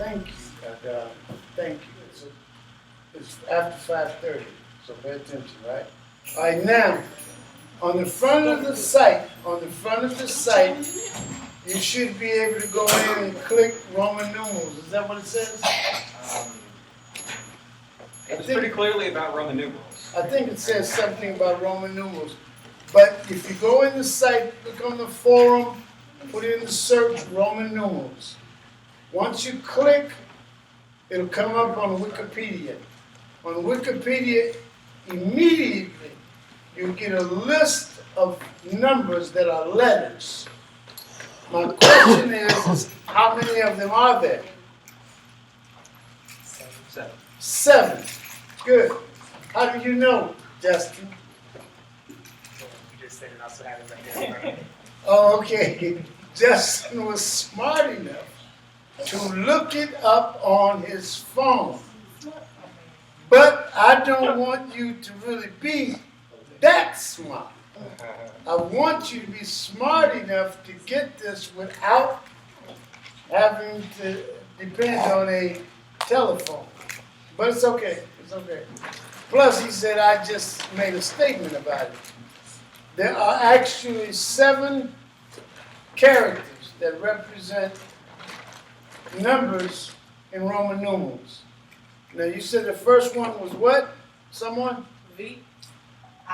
Thank you. Thank you. It's after 5:30, so pay attention, right? All right, now, on the front of the site, you should be able to go in and click Roman numerals. Is that what it says? It's pretty clearly about Roman numerals. I think it says something about Roman numerals. But if you go in the site, look on the forum, put in the search Roman numerals. Once you click, it'll come up on Wikipedia. On Wikipedia, immediately you get a list of numbers that are letters. My question is how many of them are there? 7. 7. Good. How do you know, Justin? You just said it, also have it right there. Oh, okay. Justin was smart enough to look it up on his phone. But I don't want you to really be that smart. I want you to be smart enough to get this without having to depend on a telephone. But it's okay. It's okay. Plus, he said I just made a statement about it. There are actually 7 characters that represent numbers in Roman numerals. Now, you said the first one was what? Someone? V.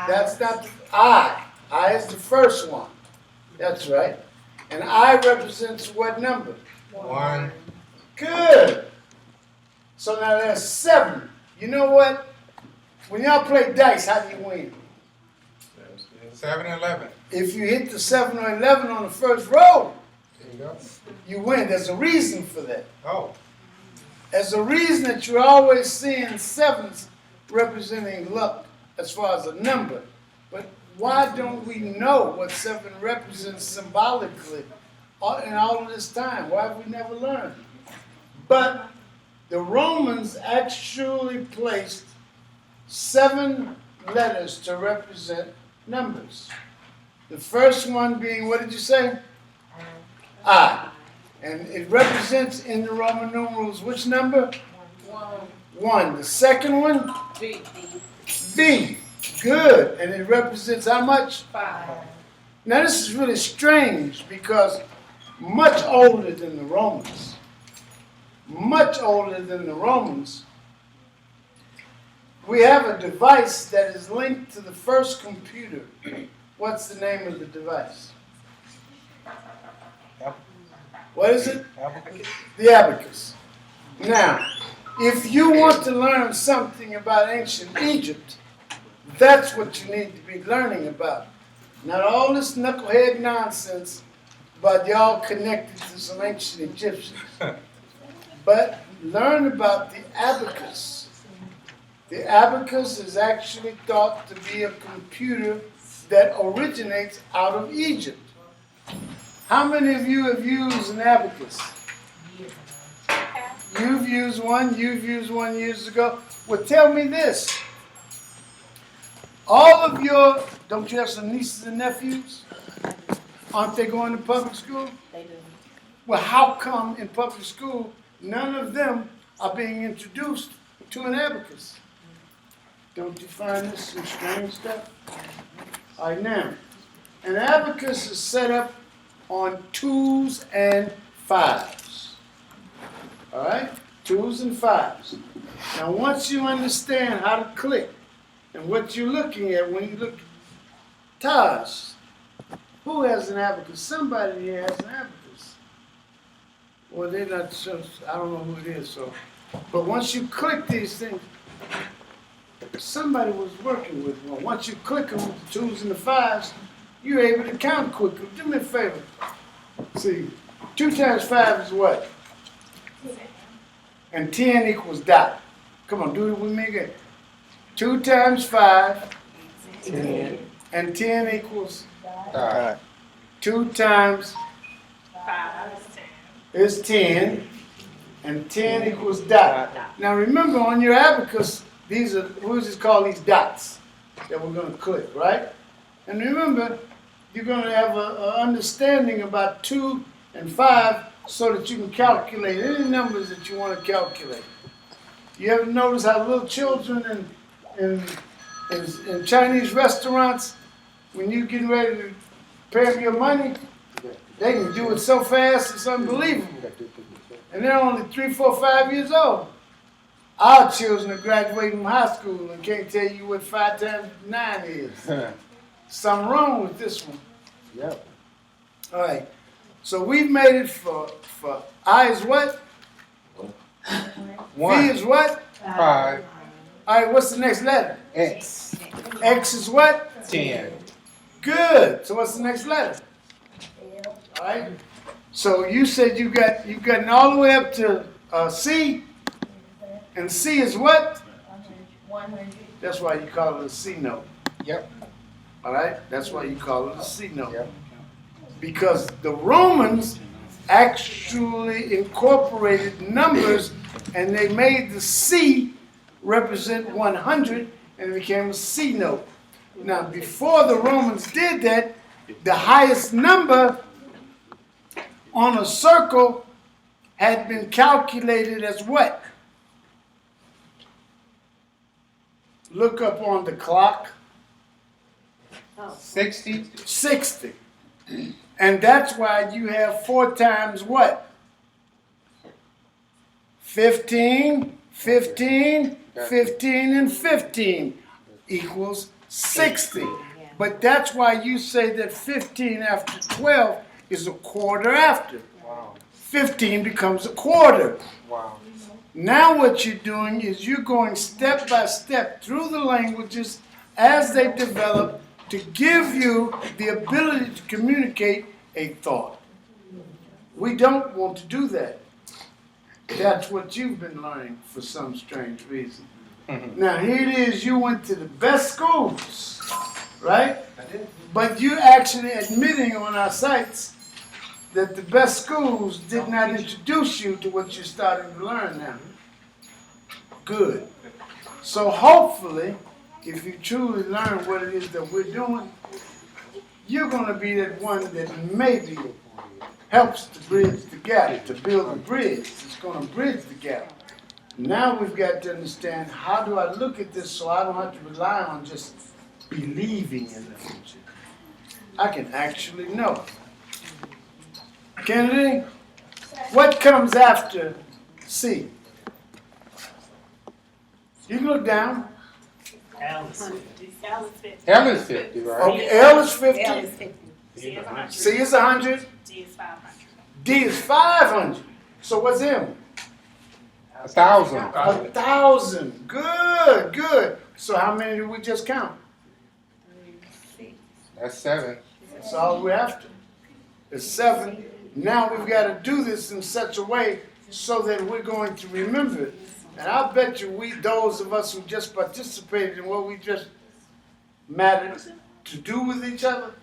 That's not the I. I is the first one. That's right. And I represents what number? 1. Good. So now there's 7. You know what? When y'all play dice, how do you win? 7 and 11. If you hit the 7 or 11 on the first roll, There you go. you win. There's a reason for that. Oh, There's a reason that you're always seeing 7s representing luck as far as a number. But why don't we know what 7 represents symbolically in all of this time? Why have we never learned? But the Romans actually placed 7 letters to represent numbers. The first one being, what did you say? I. And it represents in the Roman numerals which number? 1. The second one? V. V. Good. And it represents how much? 5. Now this is really strange because much older than the Romans, we have a device that is linked to the first computer. What's the name of the device? What is it? The abacus. Now, if you want to learn something about ancient Egypt, that's what you need to be learning about. Not all this knucklehead nonsense about y'all connected to some ancient Egyptians. But learn about the abacus. The abacus is actually thought to be a computer that originates out of Egypt. How many of you have used an abacus? You've used one years ago. Well, tell me this. All of your, don't you have some nieces and nephews? Aren't they going to public school? They do. Well, how come in public school none of them are being introduced to an abacus? Don't you find this some strange stuff? All right, now, an abacus is set up on 2s and 5s. All right? 2s and 5s. Now, once you understand how to click and what you're looking at when you look at Taj, who has an abacus? Somebody here has an abacus. Well, they're not sure. I don't know who it is. So, but once you click these things, somebody was working with one. Once you click them with the 2s and the 5s, you're able to count quickly. Do me a favor. See, 2 times 5 is what? And 10 equals dot. Come on, do it with me again. 2 times 5. 10. And 10 equals? Dot. 2 times 5 is 10. And 10 equals dot. Now remember, on your abacus, these are, we'll just call these dots that we're going to click, right? And remember, you're going to have an understanding about 2 and 5 so that you can calculate any numbers that you want to calculate. You ever notice how little children in Chinese restaurants, when you getting ready to pay them your money, they can do it so fast it's unbelievable. And they're only 3, 4, 5 years old. Our children are graduating from high school and can't tell you what 5 times 9 is. Something wrong with this one. Yep. All right. So we've made it for I is what? One. V is what? 5. All right, what's the next letter? X. X is what? 10. Good. So what's the next letter? All right. So you said you gotten all the way up to C, and C is what? 100. That's why you call it a C note. Yep. All right. That's why you call it a C note. Yep. Because the Romans actually incorporated numbers, and they made the C represent 100, and it became a C note. Now, before the Romans did that, the highest number on a circle had been calculated as what? Look up on the clock. 60. 60. And that's why you have 4 times what? 15, 15, 15, and 15 equals 60. But that's why you say that 15 after 12 is a quarter after. Wow. 15 becomes a quarter. Wow. Now what you're doing is you're going step by step through the languages as they develop to give you the ability to communicate a thought. We don't want to do that. That's what you've been learning for some strange reason. Now here it is, you went to the best schools, right? I did. But you're actually admitting on our sites that the best schools did not introduce you to what you're starting to learn now. Good. So hopefully, if you truly learn what it is that we're doing, you're going to be that one that maybe helps to bridge the gap, to build a bridge. It's going to bridge the gap. Now we've got to understand, how do I look at this so I don't have to rely on just believing in the future? I can actually know. Kennedy, what comes after C? You can look down. L is 50. L is 50, right? Okay, L is 50. L is 50. C is 100. C is 100. D is 500. D is 500. So what's M? 1,000. 1,000. Good, good. So how many did we just count? That's 7. That's all we're after. It's 7. Now we've got to do this in such a way so that we're going to remember it. And I'll bet you those of us who just participated in what we just mattered to do with each other,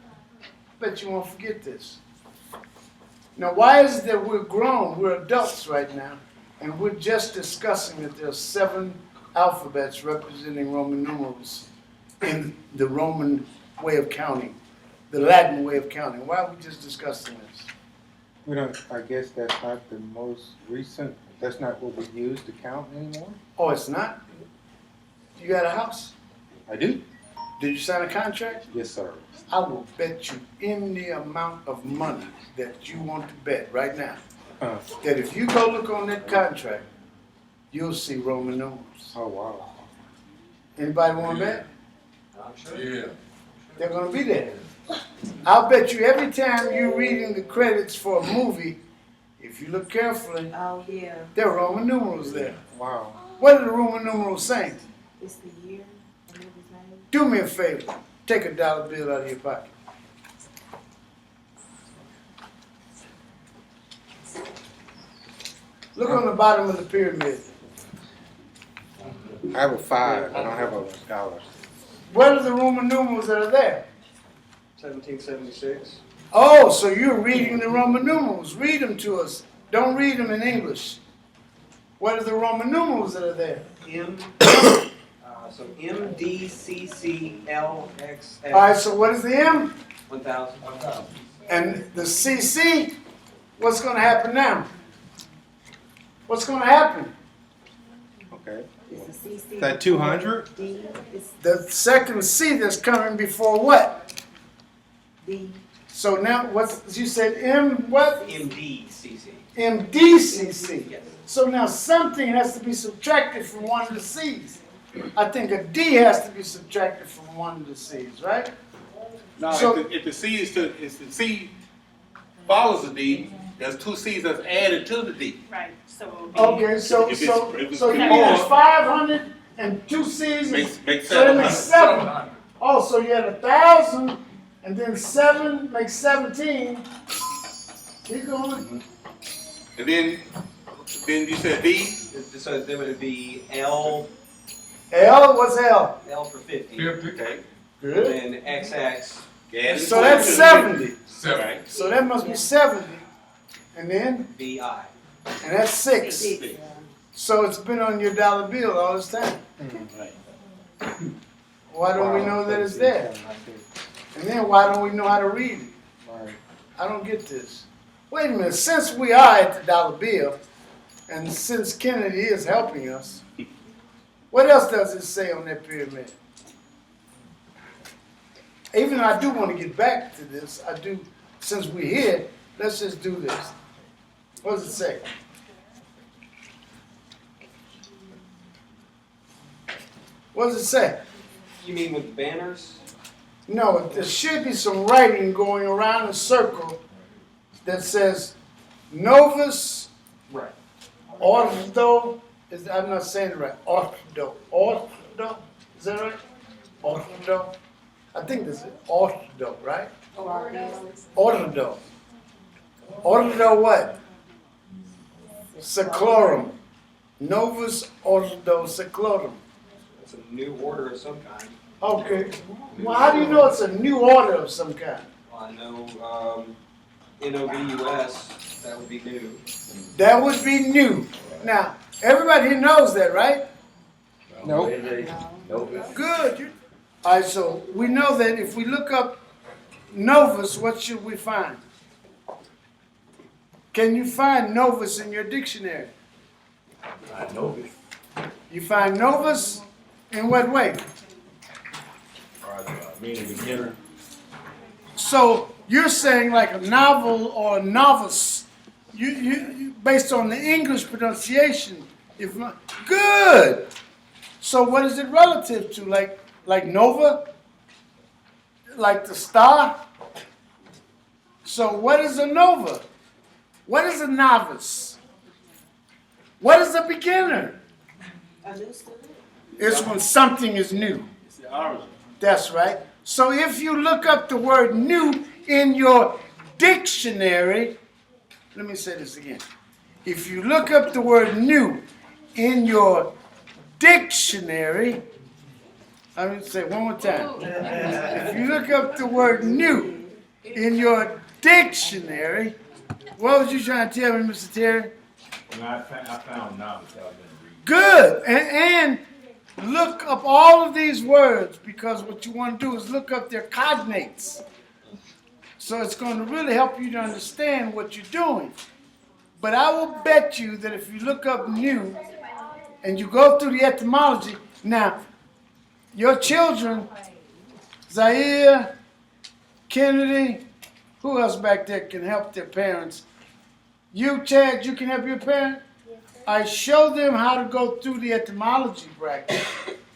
bet you won't forget this. Now, why is it that we're grown, we're adults right now, and we're just discussing that there are 7 alphabets representing Roman numerals in the Roman way of counting, the Latin way of counting? Why are we just discussing this? We don't, I guess that's not the most recent, that's not what we use to count anymore? Oh, it's not? You got a house? I do. Did you sign a contract? Yes, sir. I will bet you any amount of money that you want to bet right now, that if you go look on that contract, you'll see Roman numerals. Oh, wow. Anybody want to bet? I'm sure. Yeah. They're going to be there. I'll bet you every time you're reading the credits for a movie, if you look carefully, Oh, yeah. there are Roman numerals there. Wow. What are the Roman numerals saying? It's the year and everything. Do me a favor. Take a dollar bill out of your pocket. Look on the bottom of the pyramid. I have a 5. I don't have a dollar. What are the Roman numerals that are there? 1776. Oh, so you're reading the Roman numerals. Read them to us. Don't read them in English. What are the Roman numerals that are there? So M, D, C, C, L, X, All right, X, so what is the M? 1000. And the CC? what's going to happen now? What's going to happen? Okay. It's a CC. That 200? D is The second C that's coming before what? D. So now, what's you said M what? MDCC. MDCC. Yes. So now something has to be subtracted from one of the C's. I think a D has to be subtracted from one of the C's, right? No, So- if the C if the C follows the D, there's two C's that's added to the D. Right, so it would be. Okay, so If it's- so if it's so you mean before- there's 500 and two C's, Makes so that makes 700. 7. Oh, so you had 1,000, and then 7 makes 17. Keep going. And then you said D. So there would be L What's L? for 50. Okay. Good. Then XX. Yeah. So that's 70. Right. So that must be 70. And then, BI. and that's 6. So it's been on your dollar bill all this time. Why don't we know that it's there? And then why don't we know how to read it? Right. I don't get this. Wait a minute, since we are at the dollar bill, and since Kennedy is helping us, what else does it say on that pyramid? Even though I do want to get back to this, I do, since we're here, let's just do this. What does it say? What does it say? You mean with the banners? No, there should be some writing going around a circle that says Novus Right. Ordo. I'm not saying it right. Ordo. Ordo. Is that right? Ordo. I think this is Ordo, right? Ordo. Ordo what? Seclorum. Novus Ordo Seclorum. It's a new order of some kind. Okay. Well, how do you know it's a new order of some kind? Well, I know NOVUS, that would be new. That would be new. Now, everybody here knows that, right? Nope. Good. All right, so we know that if we look up Novus, what should we find? Can you find Novus in your dictionary? Novus. You find Novus in what way? Meaning beginner. So you're saying like a novel or a novice, you based on the English pronunciation. If good. So what is it relative to? Like Nova? Like the star? So what is a nova? What is a novice? What is a beginner? A new student. It's when something is new. It's the origin. That's right. So if you look up the word new in your dictionary, let me say this again. If you look up the word new in your dictionary, let me say it one more time. If you look up the word new in your dictionary, what was you trying to tell me, Mr. Terry? I found novice. I was going to read. Good. And look up all of these words, because what you want to do is look up their cognates. So it's going to really help you to understand what you're doing. But I will bet you that if you look up new and you go through the etymology, now, your children, Zaire, Kennedy, who else back there can help their parents? You, Chad, you can help your parent? I show them how to go through the etymology bracket.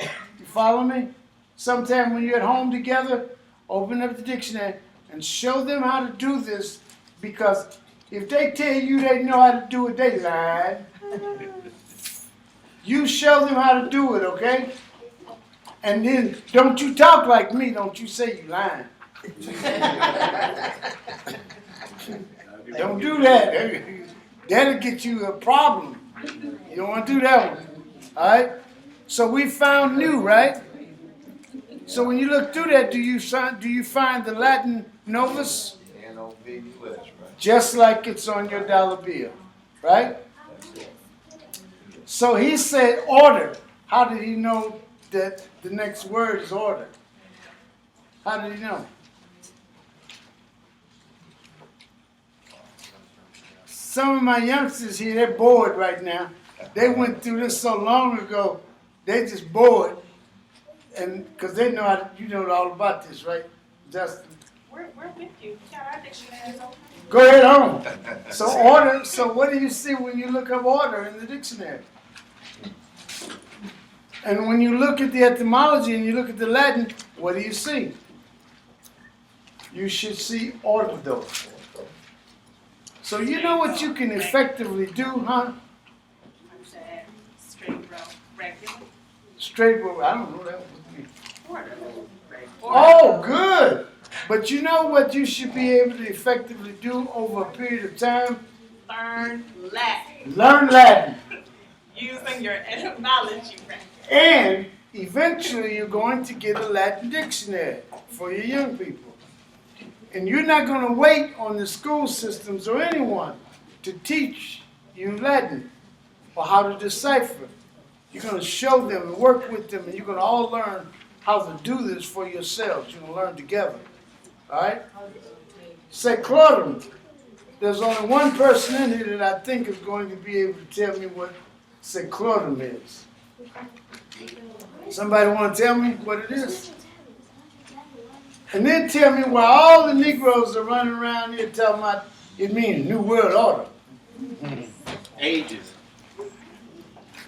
You follow me? Sometime when you're at home together, open up the dictionary and show them how to do this, because if they tell you they know how to do it, they lied. You show them how to do it, okay? And then don't you talk like me, don't you say you lying. Don't do that. That'll get you a problem. You don't want to do that one. All right? So we found new, right? So when you look through that, do you find the Latin novus? NOVUS, right? Just like it's on your dollar bill, right? So he said order. How did he know that the next word is order? How did he know? some of my youngsters here, they're bored right now. They went through this so long ago, they just bored. And, cause they know you know all about this, right, Justin? We're with you. We got our dictionaries open. Go ahead on. So what do you see when you look up order in the dictionary? And when you look at the etymology and you look at the Latin, what do you see? You should see ordo. So you know what you can effectively do, huh? Straight row, regular. Straight row, I don't know that would mean. Order. Oh, good. But you know what you should be able to effectively do over a period of time? Learn Latin. Learn Latin. Using your etymology record. And eventually you're going to get a Latin dictionary for your young people. And you're not going to wait on the school systems or anyone to teach you Latin or how to decipher. You're going to show them and work with them, and you're going to all learn how to do this for yourselves. You're going to learn together. All right? Seclorum. There's only one person in here that I think is going to be able to tell me what seclorum is. Somebody want to tell me what it is? And then tell me why all the Negroes are running around here talking about it means New World Order. Ages.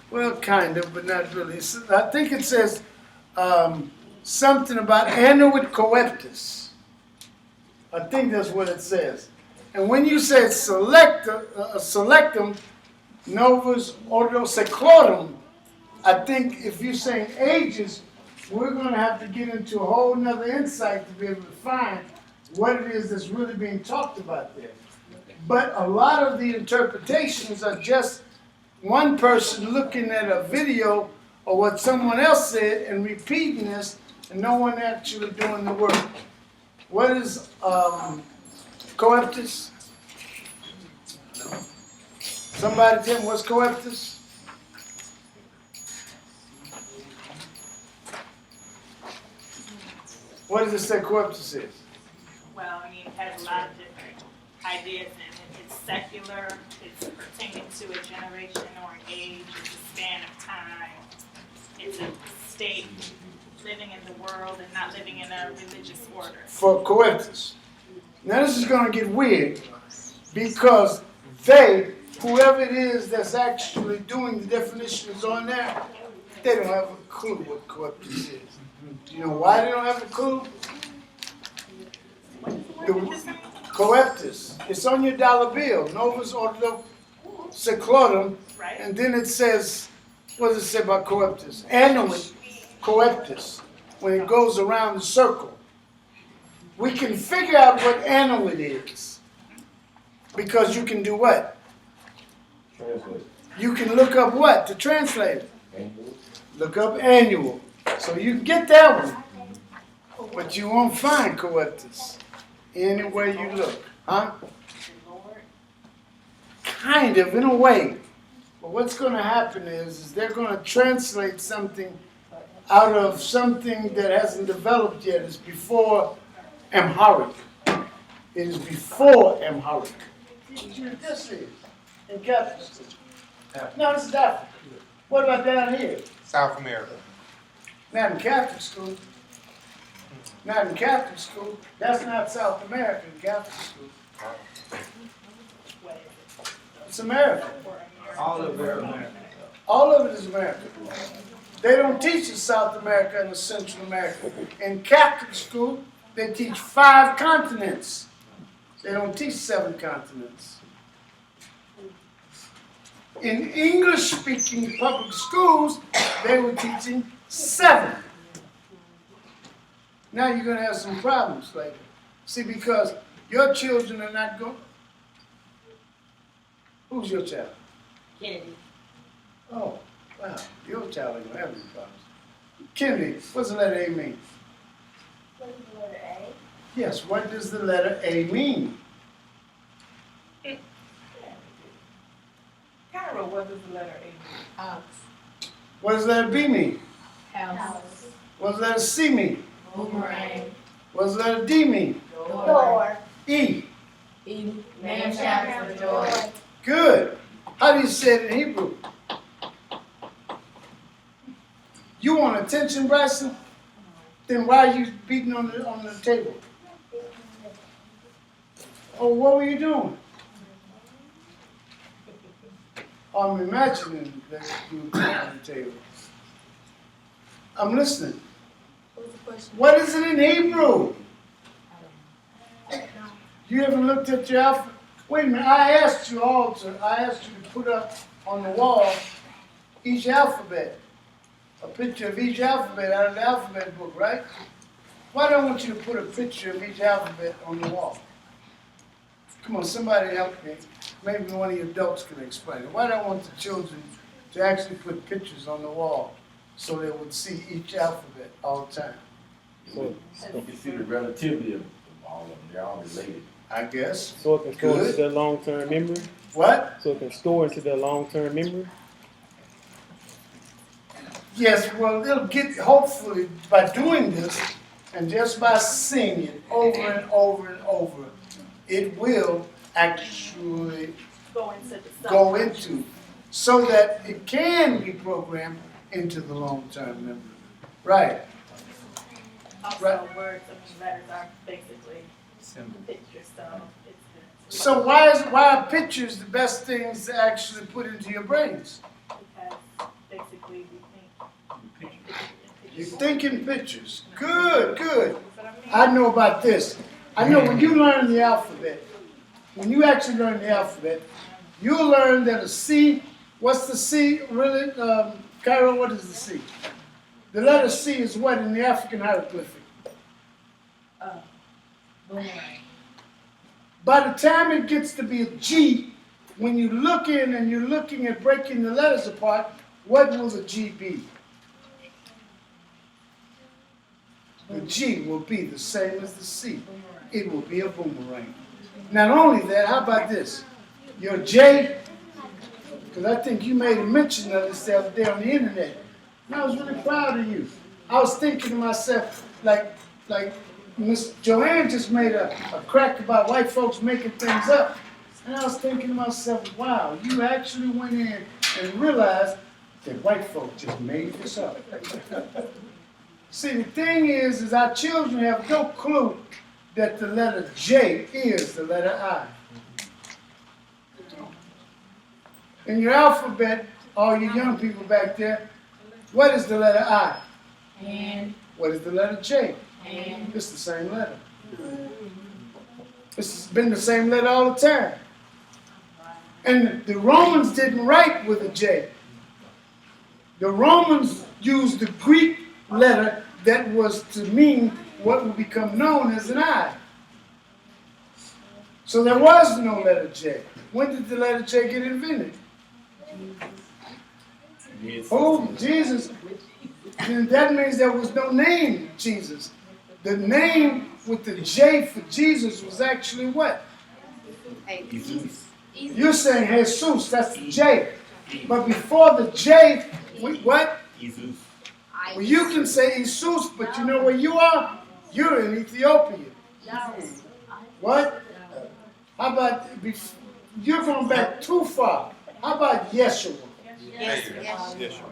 Well, kind of, but not really. I think it says something about annuit coeptus. I think that's what it says. And when you say selectum novus ordo seclorum, I think if you're saying ages, we're going to have to get into a whole nother insight to be able to find what it is that's really being talked about there. But a lot of the interpretations are just one person looking at a video or what someone else said and repeating this, and no one actually doing the work. What is coeptus? Somebody tell me what's coeptus? What does it say coeptus is? Well, I mean, it has a lot of different ideas in it. It's secular, it's pertaining to a generation or an age, it's a span of time, it's a state living in the world and not living in a religious order. For coeptus. Now this is going to get weird because they, whoever it is that's actually doing the definitions on there, they don't have a clue what coeptus is. Do you know why they don't have a clue? The coeptus. It's on your dollar bill. Novus ordo seclorum. Right? And then it says, what does it say about coeptus? Annuit coeptus. When it goes around the circle. We can figure out what annuit is. Because you can do what? Translate. You can look up what to translate it? Look up annual. So you can get that one. But you won't find coeptus anywhere you look. Huh? Kind of, in a way. But what's going to happen is they're going to translate something out of something that hasn't developed yet. It's before Amharic. It is before Amharic. This is in Catholic school. No, this is Africa. What about down here? South America. Not in Catholic school. Not in Catholic school. That's not South America in Catholic school. It's America. All of their America. All of it is America. They don't teach us South America and Central America. In Catholic school, they teach 5 continents. They don't teach 7 continents. In English-speaking public schools, they were teaching 7. Now you're going to have some problems later. See, because your children are not going. Who's your child? Kennedy. Oh, wow. Your child ain't going to have any problems. Kennedy, what's the letter A mean? What is the letter A? Yes, what does the letter A mean? Cairo, what does the letter A mean? House. What does the letter B mean? House. What does the letter C mean? Boomerang. What does the letter D mean? Door. E. E. Man chapter door. Good. How do you say it in Hebrew? You want attention, Bryson? Then why are you beating on the table? Oh, what were you doing? I'm imagining that you were beating on the table. I'm listening. What is it in Hebrew? You haven't looked at your alphabet? Wait a minute, I asked you to put up on the wall each alphabet. A picture of each alphabet out of the alphabet book, right? Why don't I want you to put a picture of each alphabet on the wall? Come on, somebody help me. Maybe one of you adults can explain it. Why do I want the children to actually put pictures on the wall so they would see each alphabet all the time? So you see the relativity of all of them, they're all related. I guess. So it can store Good. into their long-term memory? What? So it can store into their long-term memory? Yes, well, it'll get, hopefully, by doing this, and just by seeing it over and over and over, it will actually go into, so that it can be programmed into the long-term memory. Right. Also, Right. words, letters are basically pictures, so it's So why are pictures the best things to actually put into your brains? because basically we think. You think in pictures. Good, good. I know about this. I know when you learn the alphabet, when you actually learn the alphabet, you'll learn that a C, what's the C really? Cairo, what is the C? The letter C is what in the African hieroglyphic? Boomerang. By the time it gets to be a G, when you look in and you're looking at breaking the letters apart, what will the G be? The G will be the same as the C. It will be a boomerang. Not only that, how about this? Your J, because I think you made a mention of this the other day on the internet. And I was really proud of you. I was thinking to myself, like Miss Joanne just made a crack about white folks making things up. And I was thinking to myself, wow, you actually went in and realized that white folks just made this up. See, the thing is our children have no clue that the letter J is the letter I. In your alphabet, all you young people back there, what is the letter I? And. What is the letter J? And. It's the same letter. It's been the same letter all the time. And the Romans didn't write with a J. The Romans used the Greek letter that was to mean what would become known as an I. So there was no letter J. When did the letter J get invented? Oh, Jesus. Then that means there was no name Jesus. The name with the J for Jesus was actually what? You're saying Jesus, that's the J. But before the J, what? Well, you can say Jesus, but you know where you are? You're in Ethiopia. What? How about, you're going back too far. How about Yeshua?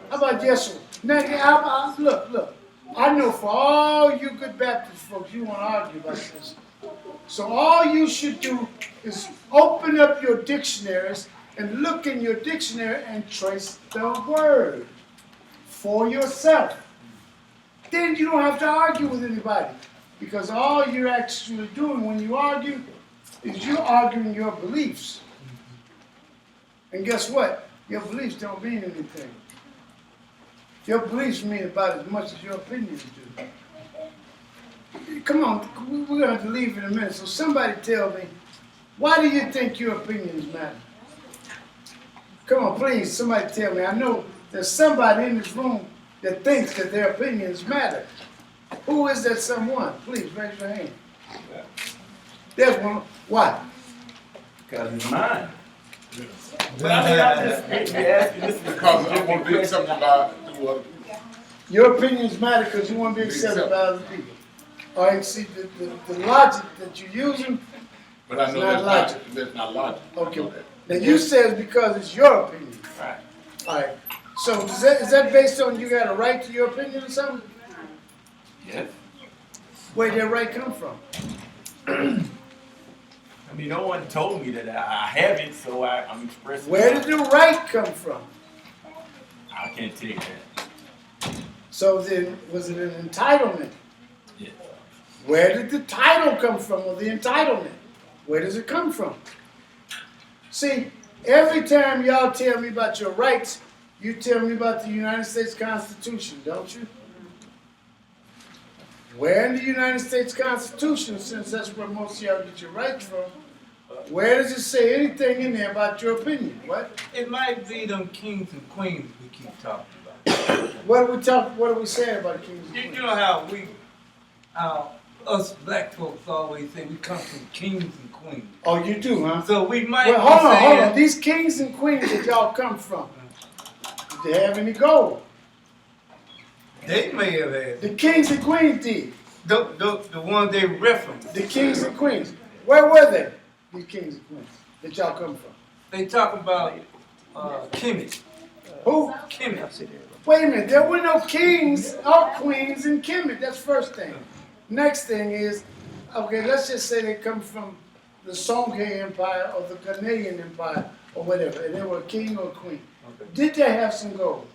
How about Yeshua? Now, look. I know for all you good Baptist folks, you want to argue about this. So all you should do is open up your dictionaries and look in your dictionary and trace the word for yourself. Then you don't have to argue with anybody. Because all you're actually doing when you argue is you're arguing your beliefs. And guess what? Your beliefs don't mean anything. Your beliefs mean about as much as your opinions do. Come on, we're going to have to leave in a minute. So somebody tell me, why do you think your opinions matter? Come on, please, somebody tell me. I know there's somebody in this room that thinks that their opinions matter. Who is that someone? Please raise your hand. There's one. Why? Because it's mine. Because I want to be accepted by other people. Your opinions matter because you want to be accepted by other people. All right, see, the logic that you're using But I It's know not that's not logic. Okay. I know that. Now you say it's because it's your opinion. Right. All right. So is that based on you got a right to your opinion or something? Yes. Where did that right come from? I mean, no one told me that I have it, so I'm expressing. Where did the right come from? I can't tell you that. So then, was it an entitlement? Yes. Where did the title come from, or the entitlement? Where does it come from? See, every time y'all tell me about your rights, you tell me about the United States Constitution, don't you? Where in the United States Constitution, since that's where most of y'all get your rights from, where does it say anything in there about your opinion? What? It might be them kings and queens we keep talking about. What are we saying about kings and You queens? know how us black folks always say we come from kings and queens. Oh, you do, huh? So we might Well, be hold saying, on. These kings and queens that y'all come from, did they have any gold? they may have had The kings and queens did. the ones they reference. The kings and queens. Where were they? These kings and queens that y'all come from. They talk about Kemet. Who? Kemet. Wait a minute. There were no kings or queens in Kemet. That's first thing. Next thing is, okay, let's just say they come from the Songhay Empire or the Canadian Empire or whatever, and they were a king or a queen. Okay. Did they have some gold?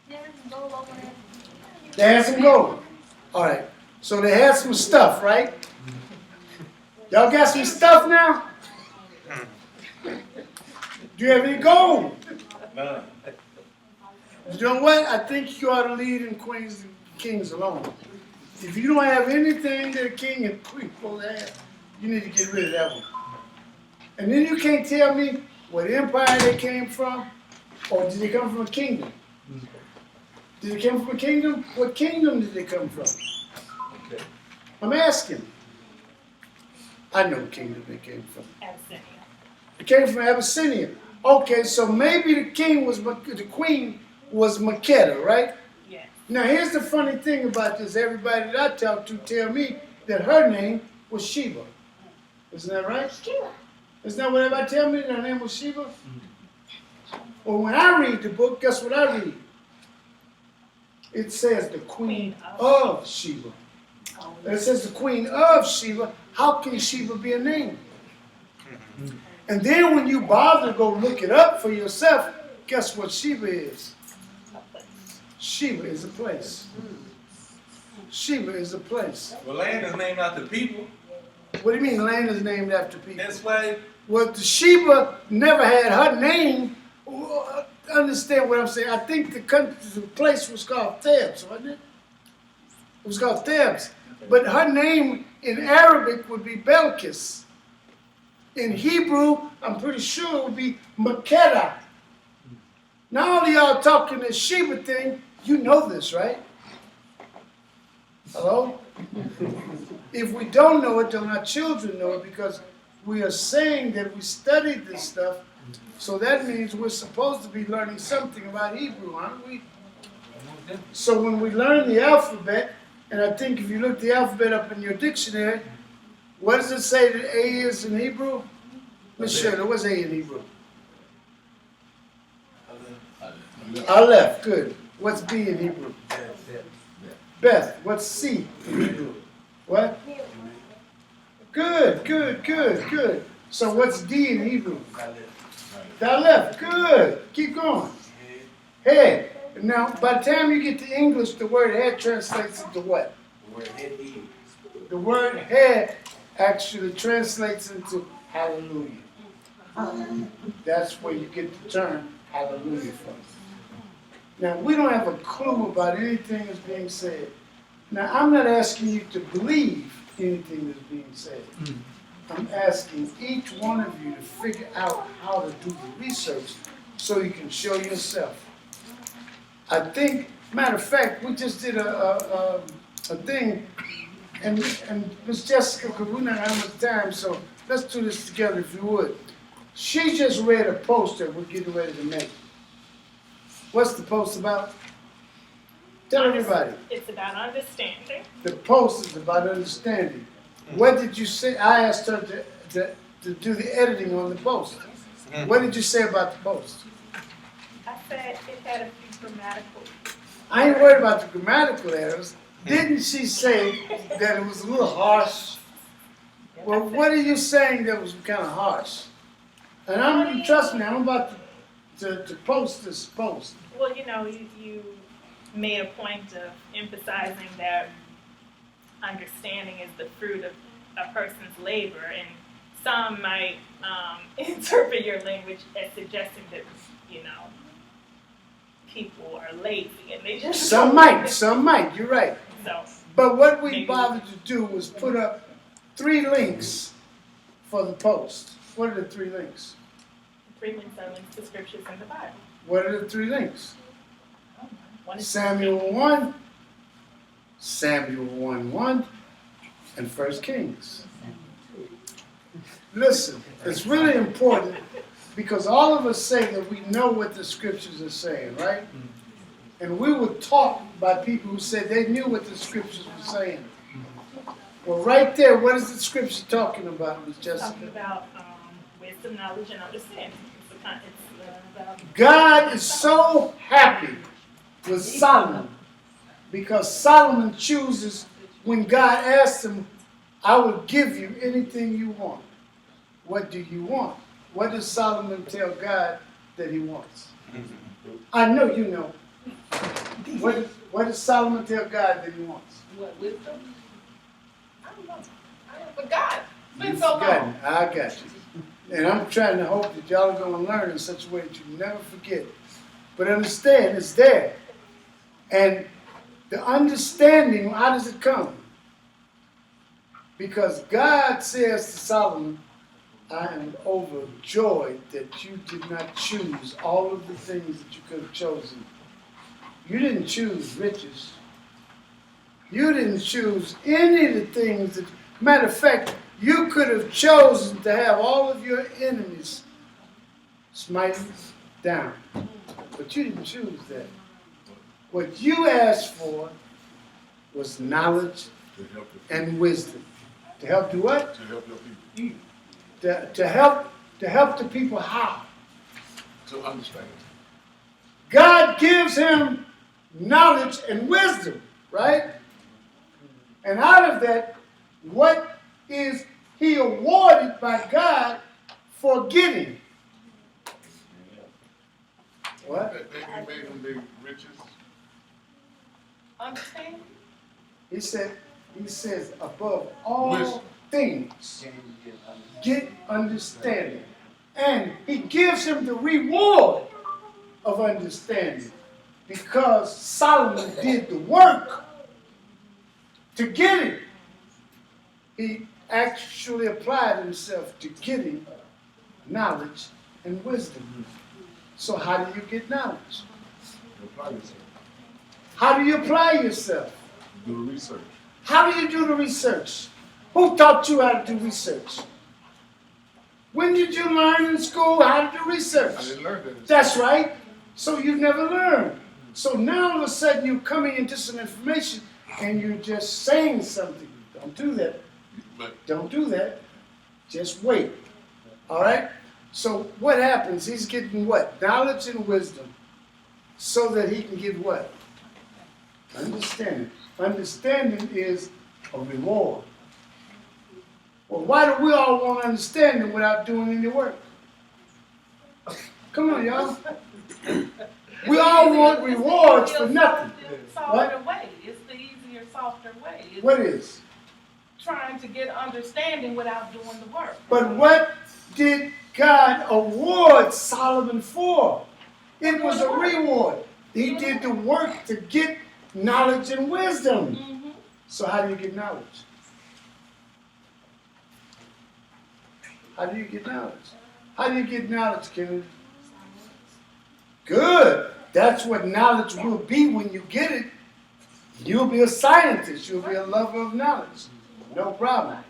They had some gold. All right. So they had some stuff, right? Y'all got some stuff now? Do you have any gold? None. You know what? I think you ought to leave in queens and kings alone. If you don't have anything that a king and queen will have, you need to get rid of that one. And then you can't tell me what empire they came from, or did they come from a kingdom? Did they come from a kingdom? What kingdom did they come from? Okay. I'm asking. I know what kingdom they came from. Abyssinia. It came from Abyssinia. Okay, so maybe the queen was Makeda, right? Yes. Now here's the funny thing about this. Everybody that I talk to tell me that her name was Sheba. Isn't that right? Isn't that what everybody tell me? That her name was Sheba? Well, when I read the book, guess what I read? It says the Queen of Sheba. And it says the Queen of Sheba. How can Sheba be a name? And then when you bother to go look it up for yourself, guess what Sheba is? Sheba is a place. Sheba is a place. Well, land is named after people. What do you mean land is named after people? That's why. Well, the Sheba never had her name. Understand what I'm saying? I think the place was called Thebes, wasn't it? It was called Thebes. But her name in Arabic would be Belkis. In Hebrew, I'm pretty sure it would be Makeda. Now all of y'all talking this Sheba thing, you know this, right? Hello? If we don't know it, then our children know it because we are saying that we studied this stuff. So that means we're supposed to be learning something about Hebrew, aren't we? So when we learn the alphabet, and I think if you look the alphabet up in your dictionary, what does it say that A is in Hebrew? Miss Shirley, what's A in Hebrew? Aleph, good. What's B in Hebrew? Beth. What's C in Hebrew? What? Good, good, good, good. So what's D in Hebrew? Daleth. Good. Keep going. Head. Now, by the time you get to English, the word head translates into what? The word head actually translates into hallelujah. That's where you get the term hallelujah from. Now, we don't have a clue about anything that's being said. Now, I'm not asking you to believe anything that's being said. I'm asking each one of you to figure out how to do the research so you can show yourself. I think, matter of fact, we just did a thing, and Miss Jessica, because we're not having much time, so let's do this together if you would. She just read a post that we're getting ready to make. What's the post about? Tell everybody. It's about understanding. The post is about understanding. What did you say? I asked her to do the editing on the post. What did you say about the post? I said it had a few grammatical. I ain't worried about the grammatical errors. Didn't she say that it was a little harsh? Well, what are you saying that was kind of harsh? And trust me, I'm about to post this post. Well, you made a point of emphasizing that understanding is the fruit of a person's labor, and some might interpret your language as suggesting that, people are lazy and they just Some might, you're right. So, But what we maybe bothered to do was put up 3 links for the post. What are the 3 links? 3 links are links to scriptures in the Bible. What are the 3 links? One is Samuel 1, Samuel 1:1, and 1 Kings. Listen, it's really important because all of us say that we know what the scriptures are saying, right? And we were taught by people who said they knew what the scriptures were saying. Well, right there, what is the scripture talking about, Ms. Jessica? talking about wisdom, knowledge, and understanding. About God is so happy with Solomon because Solomon chooses when God asks him, I will give you anything you want. What do you want? What does Solomon tell God that he wants? I know you know. What does Solomon tell God that he wants? What, wisdom? I don't know. I forgot. It's been You've so long. forgotten. I got you. And I'm trying to hope that y'all are going to learn in such a way that you never forget. But understand, it's there. And the understanding, how does it come? Because God says to Solomon, I am overjoyed that you did not choose all of the things that you could have chosen. You didn't choose riches. You didn't choose any of the things that, matter of fact, you could have chosen to have all of your enemies smite down. But you didn't choose that. What you asked for was knowledge and wisdom. To help do what? To help your people. To help the people how? To understand. God gives him knowledge and wisdom, right? And out of that, what is he awarded by God for getting? What? That you made them the riches. Understand? He says, above all Wisdom. things, get understanding. And he gives him the reward of understanding because Solomon did the work to get it. He actually applied himself to getting knowledge and wisdom. So how do you get knowledge? You apply yourself. How do you apply yourself? Do the research. How do you do the research? Who taught you how to do research? When did you learn in school how to do research? I didn't learn that. That's right. So you never learned. So now all of a sudden you're coming into some information and you're just saying something. Don't do that. But Don't do that. Just wait. All right? So what happens? He's getting what? Knowledge and wisdom so that he can get what? Understanding. Understanding is a reward. Well, why do we all want understanding without doing any work? Come on, y'all. We all want rewards for nothing. Softer way. It's the easier, softer way. It's What is? trying to get understanding without doing the work. But what did God award Solomon for? It was a reward. He did the work to get knowledge and wisdom. Mm-hmm. So how do you get knowledge? How do you get knowledge? How do you get knowledge, Kennedy? Good. That's what knowledge will be when you get it. You'll be a scientist. You'll be a lover of knowledge. No problem.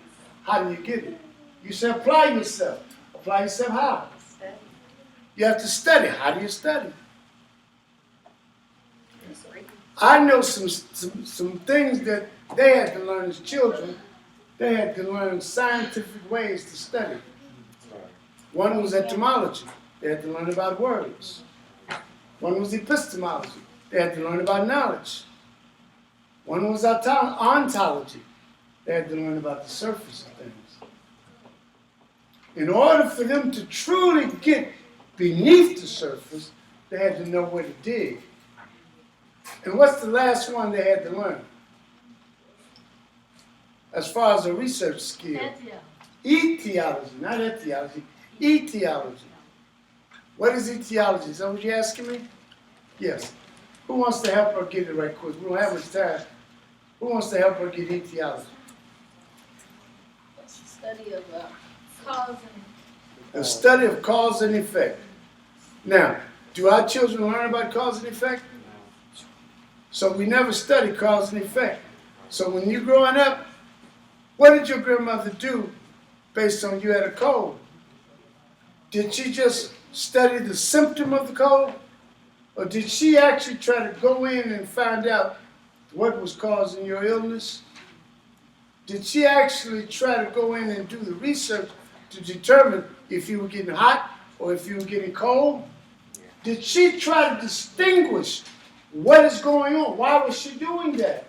How do you get it? You say apply yourself. Apply yourself how? You have to study. How do you study? I know some things that they had to learn as children they had to learn scientific ways to study. One was etymology. They had to learn about words. One was epistemology. They had to learn about knowledge. One was ontology. They had to learn about the surface of things. In order for them to truly get beneath the surface, they had to know where to dig. And what's the last one they had to learn? As far as a research skill. Etiology, not etiology, etiology. What is etiology? Is that what you're asking me? Yes. Who wants to help her get it right quick? We don't have much time. Who wants to help her get etiology? It's the study of cause and The study of cause and effect. Now, do our children learn about cause and effect? So we never study cause and effect. So when you're growing up, what did your grandmother do based on you had a cold? Did she just study the symptom of the cold? Or did she actually try to go in and find out what was causing your illness? Did she actually try to go in and do the research to determine if you were getting hot or if you were getting cold? Did she try to distinguish what is going on? Why was she doing that?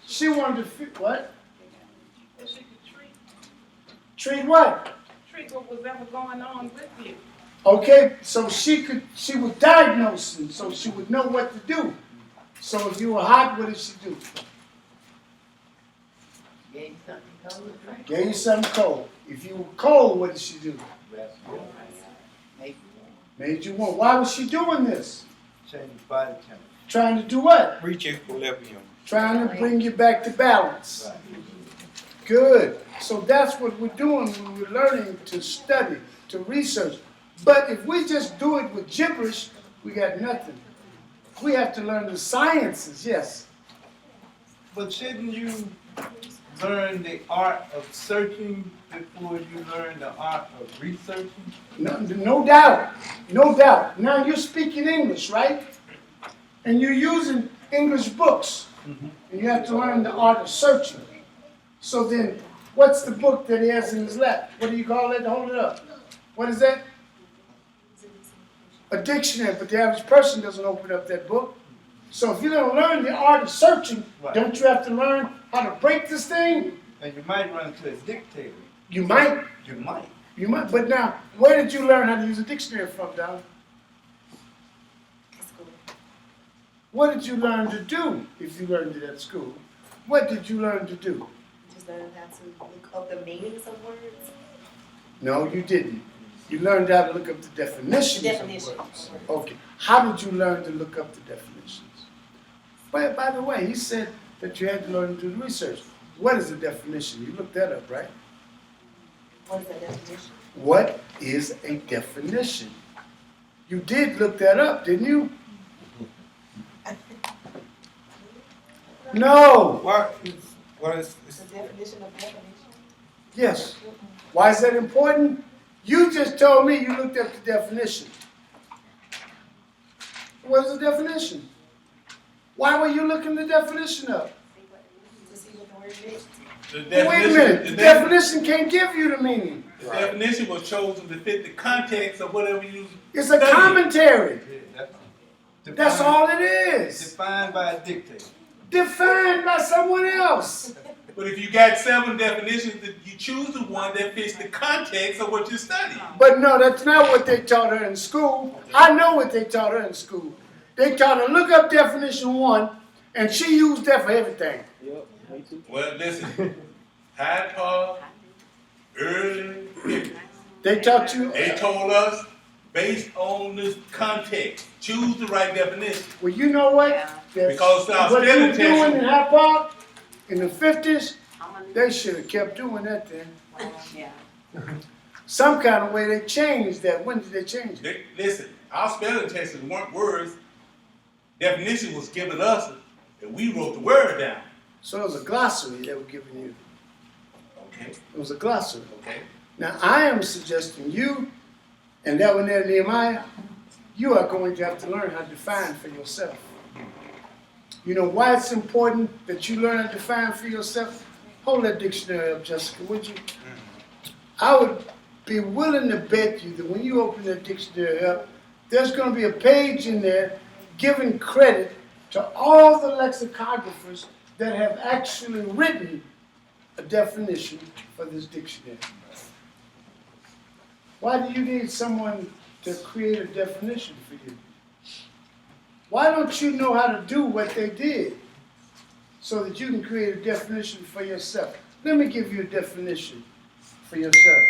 She wanted to what? So she could treat Treat what? what was ever going on with you. Okay, so she was diagnosing, so she would know what to do. So if you were hot, what did she do? Gave you something cold to drink. Gave you something cold. If you were cold, what did she do? Make Made you warm. Why was she doing this? Change body temperature. Trying to do what? Reach equilibrium. Trying to bring you back to balance. Good. So that's what we're doing when we're learning to study, to research. But if we just do it with gibberish, we got nothing. We have to learn the sciences, yes. But shouldn't you learn the art of searching before you learn the art of researching? No doubt. No doubt. Now you're speaking English, right? And you're using English books. And you have to learn the art of searching. So then, what's the book that he has in his lap? What do you call it? Hold it up. What is that? A dictionary, but the average person doesn't open up that book. So if you're going to learn the art of searching, don't you have to learn how to break this thing? And you might run into a dictator. You might. You might. You might. But now, where did you learn how to use a dictionary from, Don? What did you learn to do if you learned it at school? What did you learn to do? Just learn how to look up the meanings of words. No, you didn't. You learned how to look up the definitions Definition. of words. Okay. How did you learn to look up the definitions? By the way, he said that you had to learn to do research. What is a definition? You looked that up, right? What is that definition? What is a definition? You did look that up, didn't you? No. What is The definition of definition. Yes. Why is that important? You just told me you looked up the definition. What is the definition? Why were you looking the definition up? To see what the word means. Wait a minute. The definition can't give you the meaning. The definition was chosen to fit the context of whatever you It's a studied. commentary. Yeah, That's all it is. Defined by a dictator. Defined by someone else. But if you got 7 definitions, you choose the one that fits the context of what you're studying. But no, that's not what they taught her in school. I know what they taught her in school. They taught her look up definition 1, and she used that for everything. Well, listen, Hyde Park, early, They taught you. they told us, based on this context, choose the right definition. Well, you know what? That's Because our what they spelling were doing test- in Hyde Park in the 50s, they should have kept doing that then. Yeah. Some kind of way they changed that. When did they change it? Listen, our spelling tests weren't words. Definition was given us, and we wrote the word down. So it was a glossary they were giving you. Okay, It was a glossary. okay. Now I am suggesting you, and that one there, Nehemiah, you are going to have to learn how to define for yourself. You know why it's important that you learn how to define for yourself? hold that dictionary up, Jessica, would you? I would be willing to bet you that when you open that dictionary up, there's going to be a page in there giving credit to all the lexicographers that have actually written a definition for this dictionary. Why do you need someone to create a definition for you? Why don't you know how to do what they did so that you can create a definition for yourself? Let me give you a definition for yourself.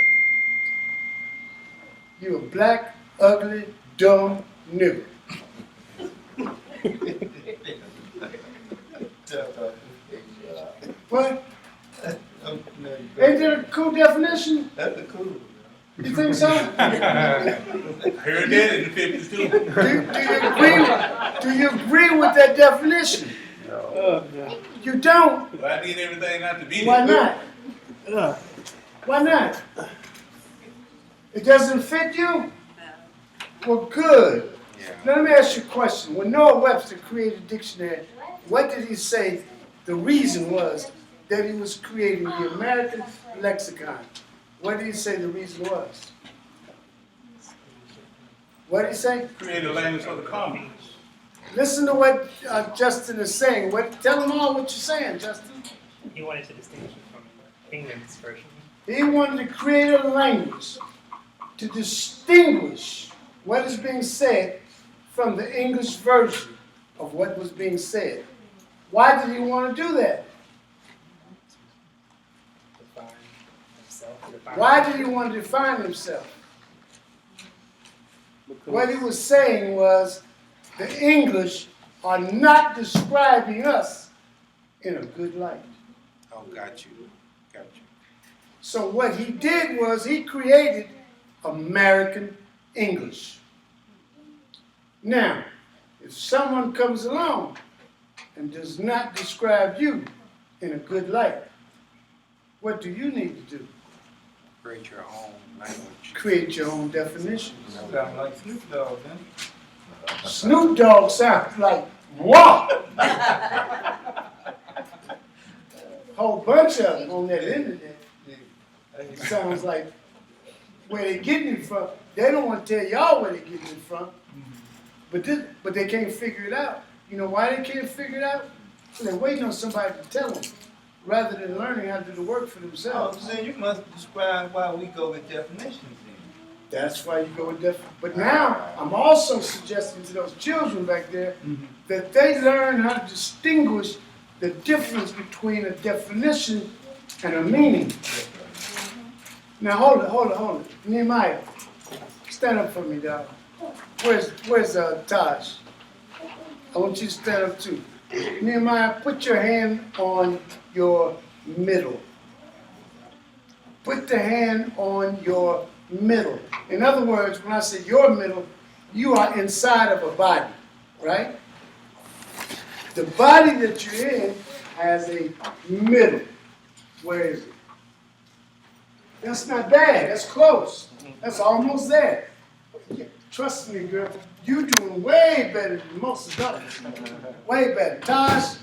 You're a black, ugly, dumb nigger. What? Ain't that a cool definition? That's a cool. You think so? I heard that in the 50s too. Do you agree with that definition? No. You don't? But I need everything not to be Why there. not? Why not? It doesn't fit you? Well, good. Now let me ask you a question. When Noah Webster created a dictionary, what did he say the reason was that he was creating the American lexicon? What did he say the reason was? What did he say? Create a language for the commons. Listen to what Justin is saying. Tell them all what you're saying, Justin. He wanted to distinguish it from England's version. He wanted to create a language to distinguish what is being said from the English version of what was being said. Why did he want to do that? Define himself. Define Why did he want to define himself? What he was saying was the English are not describing us in a good light. Oh, got you. Got you. So what he did was he created American English. Now, if someone comes along and does not describe you in a good light, what do you need to do? Create your own language. Create your own definitions. Sound like Snoop Dogg, man. Snoop Dogg sounds like wow. Whole bunch of them on that internet. It sounds like where they getting it from. They don't want to tell y'all where they getting it from, but they can't figure it out. You know why they can't figure it out? They're waiting on somebody to tell them, rather than learning how to do the work for Oh, themselves. then you must describe why we go with definitions then. That's why you go with different. But now I'm also suggesting to those children back there that they learn how to distinguish the difference between a definition and a meaning. Now hold it. Nehemiah, stand up for me, dog. Where's Taj? I want you to stand up too. Nehemiah, put your hand on your middle. Put the hand on your middle. In other words, when I say your middle, you are inside of a body, right? The body that you're in has a middle. Where is it? That's not bad. That's close. That's almost there. Trust me, girl. You're doing way better than most adults. Way better. Tosh,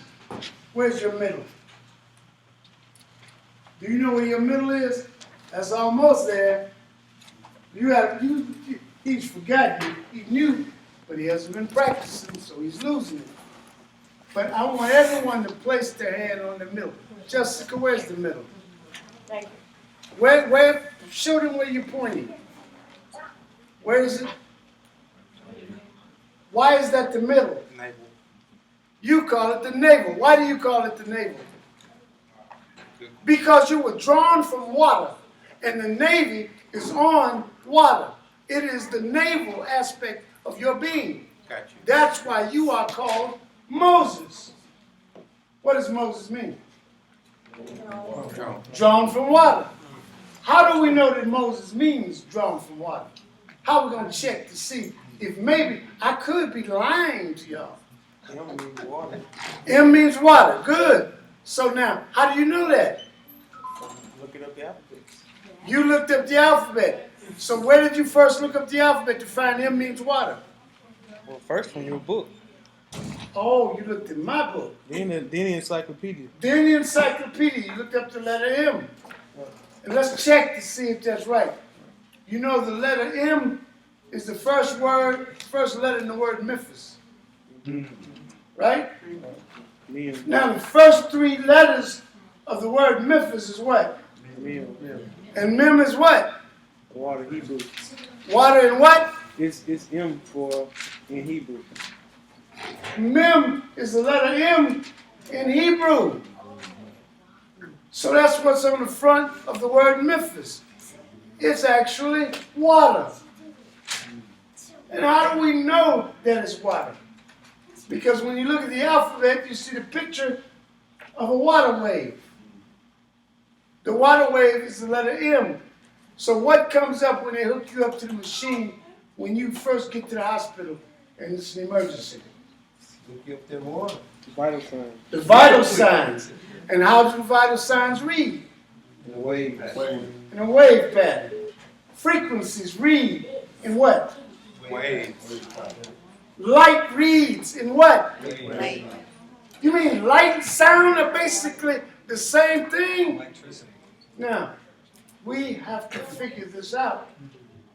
where's your middle? Do you know where your middle is? That's almost there. He's forgotten. He knew, but he hasn't been practicing, so he's losing it. But I want everyone to place their hand on the middle. Jessica, where's the middle? Thank you. Where? Show them where you're pointing. Where is it? Why is that the middle? Navel. You call it the navel. Why do you call it the navel? Because you were drawn from water, and the Navy is on water. It is the naval aspect of your being. Got you. That's why you are called Moses. What does Moses mean? Drawn. Drawn from water. How do we know that Moses means drawn from water? How are we going to check to see if maybe I could be lying to y'all? M means water. Good. So now, how do you know that? Looking up the alphabet. You looked up the alphabet. So where did you first look up the alphabet to find M means water? Well, first from your book. Oh, you looked in my book. Then the encyclopedia. Then the encyclopedia, you looked up the letter M. And let's check to see if that's right. You know the letter M is the first letter in the word Memphis. Right? Now the first three letters of the word Memphis is what? And Mem is what? Water Hebrew. Water and what? It's M for in Hebrew. Mem is the letter M in Hebrew. So that's what's on the front of the word Memphis. It's actually water. And how do we know that it's water? Because when you look at the alphabet, you see the picture of a water wave. The water wave is the letter M. So what comes up when they hook you up to the machine when you first get to the hospital and it's an emergency? Look up them water. Vital signs. The vital signs. And how do the vital signs read? In a wave. In a wave pattern. Frequencies read in what? Waves. Light reads in what? Like, You mean light and sound are basically the same thing? Now, we have to figure this out.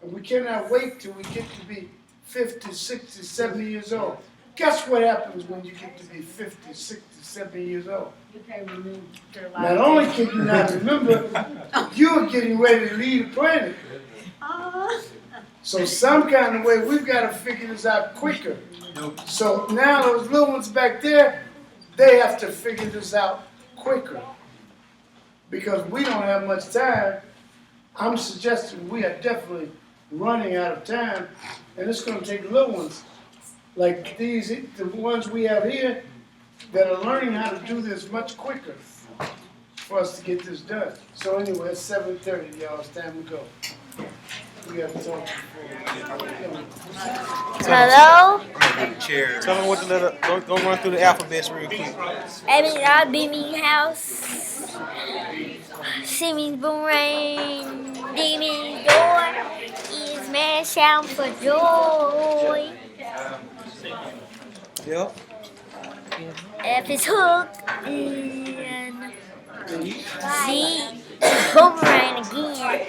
And we cannot wait till we get to be 50, 60, 70 years old. Guess what happens when you get to be 50, 60, 70 years old? You can't remember. Not only can you not remember, you're getting ready to leave the planet. So some kind of way, we've got to figure this out quicker. So now those little ones back there, they have to figure this out quicker. Because we don't have much time. I'm suggesting we are definitely running out of time. And it's going to take little ones like these, the ones we have here, that are learning how to do this much quicker for us to get this done. So anyway, it's 7:30, y'all. It's time to go. We got to talk. Hello? Cheers. Tell them what the letter. Go run through the alphabets real quick. A, B, B, house. C means boomerang. D means door. E is man shout for joy. Yep. F is hook. And Z is boomerang again.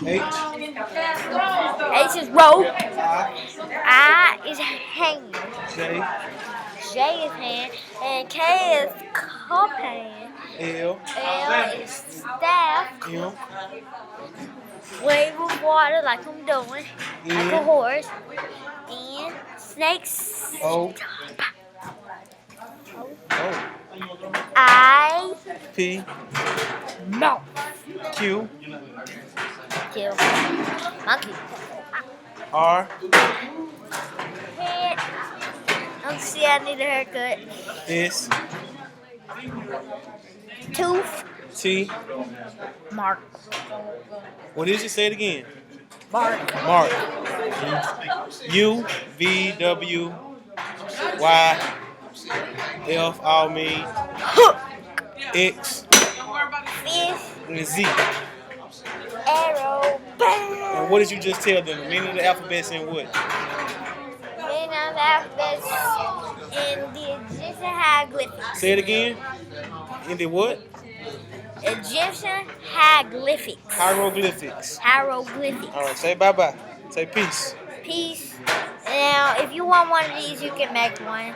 H is rope. I is hanging. J. J is hand. And K is cup hand. L. L is staff. M. Wave of water like I'm doing. Like a horse. And snakes. O. I. P. No. Q. Q. Monkey. R. Head. Don't see I need a haircut. S. Tooth. T. Mark. What is it? Say it again. Mark. Mark. U. V. W. Y. F. All mean. X. Fish. And Z. Arrow. Bang. And what did you just tell them? The meaning of the alphabets and what? Meaning of the alphabets in the Egyptian hieroglyphics. Say it again. In the what? Egyptian hieroglyphics. Hieroglyphics. Hieroglyphics. All right. Say bye-bye. Say peace. Peace. Now, if you want one of these, you can make one.